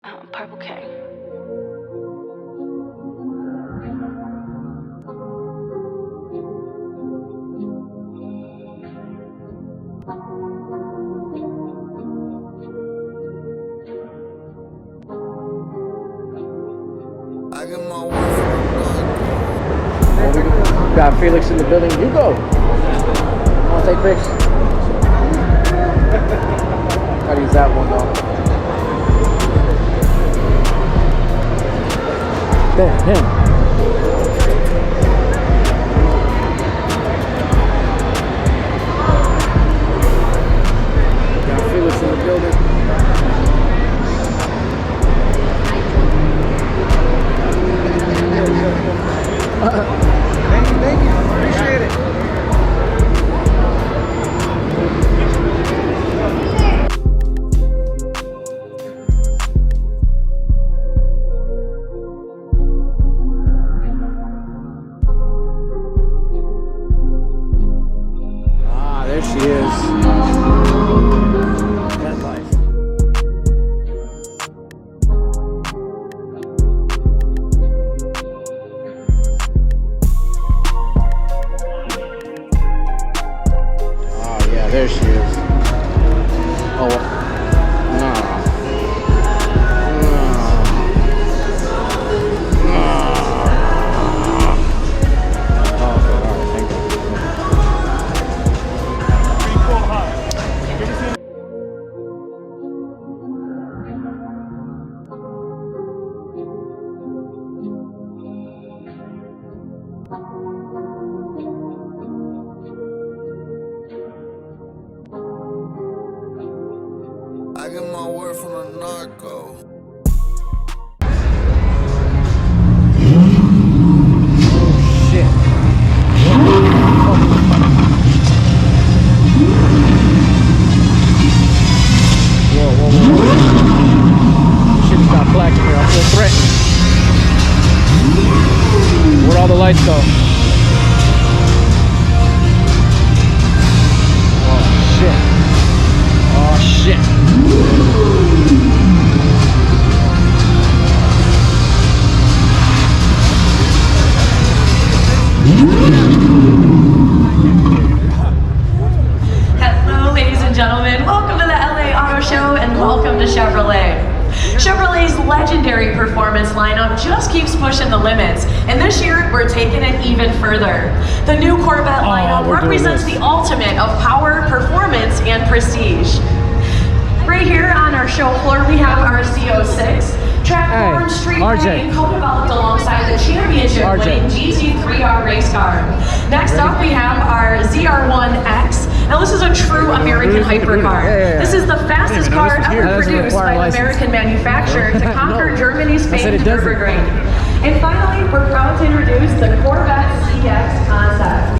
Purple K. I get my work from Got Felix in the building. You go. Want to take pics? Gotta use that one though. There, him. Got Felix in the building. Thank you. Appreciate it. Ah, there she is. That life. There she is. Oh, no. I get my word from a narco. Shit. Whoa. Shit's got black in here. I feel threatened. Where'd all the lights go? Oh, shit. Oh, shit. Hello, ladies and gentlemen. Welcome to the LA Auto Show and welcome to Chevrolet. Chevrolet's legendary performance lineup just keeps pushing the limits, and this year we're taking it even further. The new Corvette lineup represents the ultimate of power, performance, and prestige. Right here on our show floor, we have our Z06, track-born, street-winning, co-developed alongside the championship-winning GT3R race car. Next up, we have our ZR1X. Now, this is a true American hypercar. This is the fastest car ever produced by an American manufacturer to conquer Germany's famed Nürburgring. And finally, we're proud to introduce the Corvette CX concept.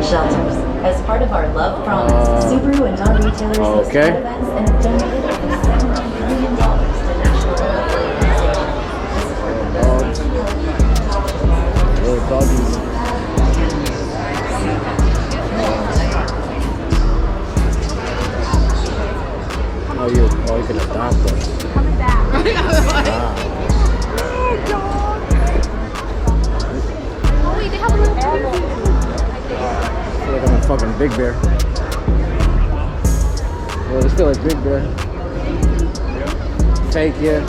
Shelters. As part of our love promise, Subaru and Dog retailers host okay. pet events and have donated over $7 million to national welfare organizations. Little doggies. Oh, you can adopt them. Coming back. Ah. Oh wait, they have a little baby. I feel like I'm a fucking Big Bear. Well, it's still like Big Bear. Fake, yeah.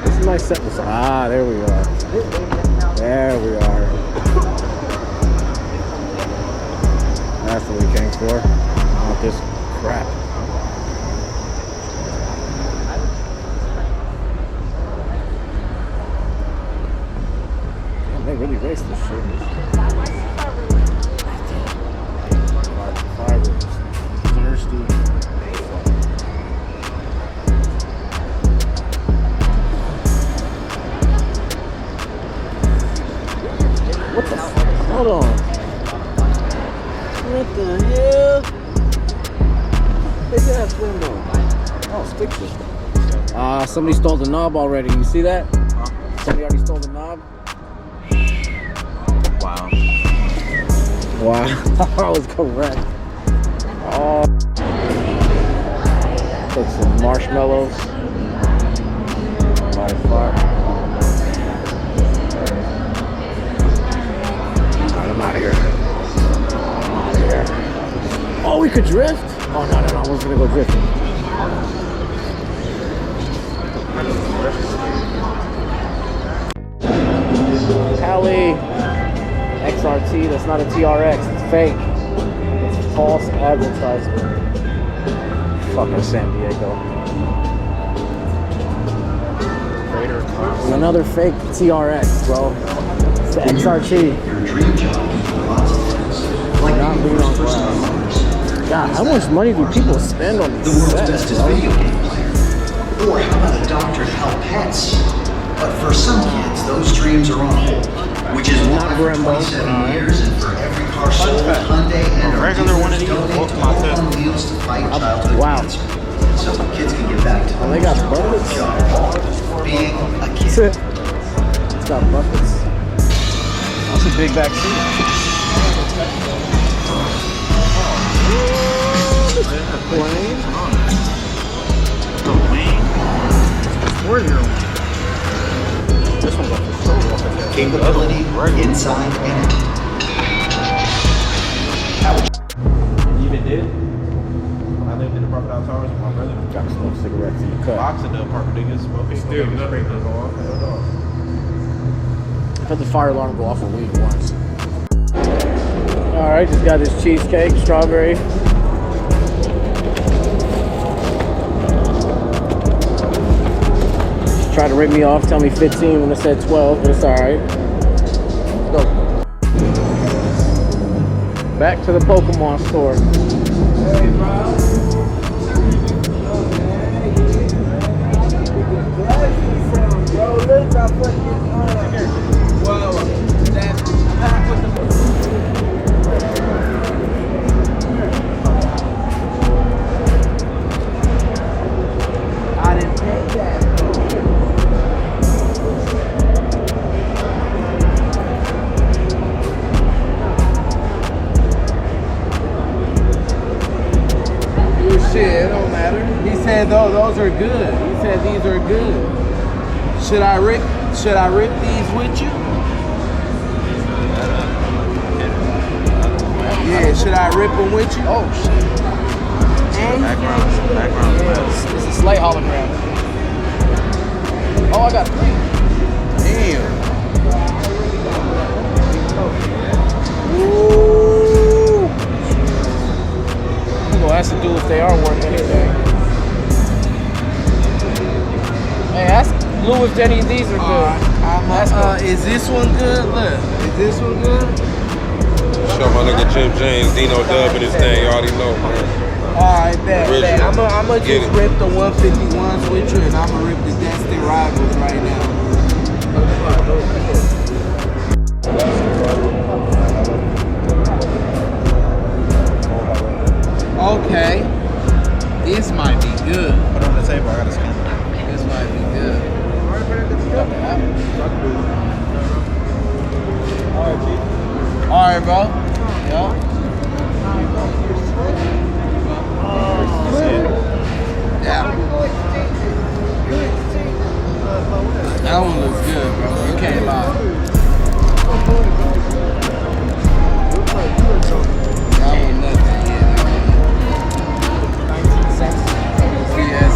This is a nice sentence. Ah, there we are. There we are. That's what we came for. Not this crap. Damn, they really race this shit. Fibers. Thirsty. What the fuck? Hold on. What the hell? Big ass window. Oh, stick shift. Somebody stole the knob already. You see that? Somebody already stole the knob. Wow. Wow. I was correct. Oh. Took some marshmallows. Light fire. Alright, I'm out of here. Oh, we could drift? Oh, no, I was gonna go drifting. Cali XRT, that's not a TRX, it's fake. It's false advertisement. Fucking San Diego. Another fake TRX, bro. It's the XRT. Not being on glass. God, how much money do people spend on these sets, bro? Or how about a doctor to help pets? But for some kids, those dreams are on hold, which is why for 27 years and for every car sold, Hyundai and our regular one of these donate both to my Hope test. on Wheels to fight childhood Wow. cancer. So kids can get back to Oh, they got buckets? being a kid. It's got buckets. That's a big back seat. Plane. This one goes so well. Capability, inside, and Even did. When I lived in the Crocodile Towers with my brother, Got to smoke cigarettes in the cut. box of the apartment niggas smoking. Still nothing to go off. I've had the fire alarm go off a week once. Alright, just got this cheesecake, strawberry. She tried to rip me off, tell me 15 when I said 12, but it's alright. Let's go. Back to the Pokemon store. Hey, bro. I didn't pay that. Shit, it don't matter. He said those are good. He said these are good. Should I rip these with you? Yeah, should I rip them with you? Oh shit. Background. This is a slight hologram. Oh, I got 3. Damn. Ooh. I'm gonna ask the dude if they are worth anything. Hey, ask Lou if any of these are good. Is this one good? Look, is this one good? Show my nigga Jim James, Dino Dub and his thing, you already know, man. Alright, bet. Original. I'm gonna Get just it. rip the 151s with you, and I'm gonna rip the Destin Rivals right now. That one looks good, bro. You can't lie. That one nothing, yeah. That one. 19 cents. Yes.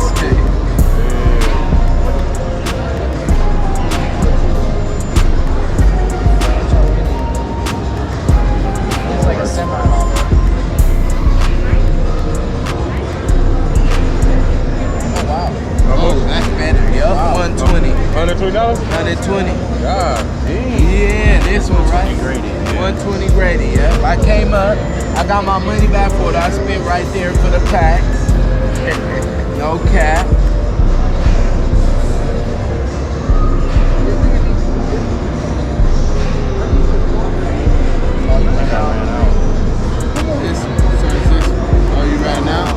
It's like a semi. Oh, that's better. Yup, wow. 120. $120? 120. God, dang. Yeah, this one, right? 120 Grady, yeah. I came up, I got my money back for it. I spent right there for the packs. No cap. This one. So is this one? Oh, you ran out?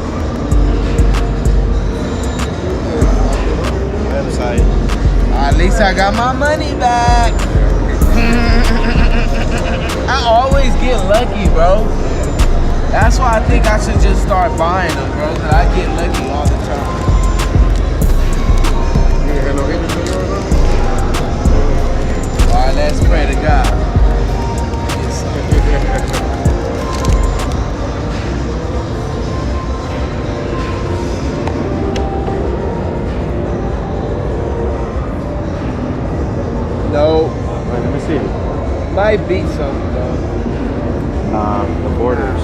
Website. At least I got my money back. I always get lucky, bro. That's why I think I should just start buying them, bro. Cause I get lucky all the time. You ain't had no interest in yours, though? All right, let's pray to God. No. Wait, let me see. Might be something though. The borders.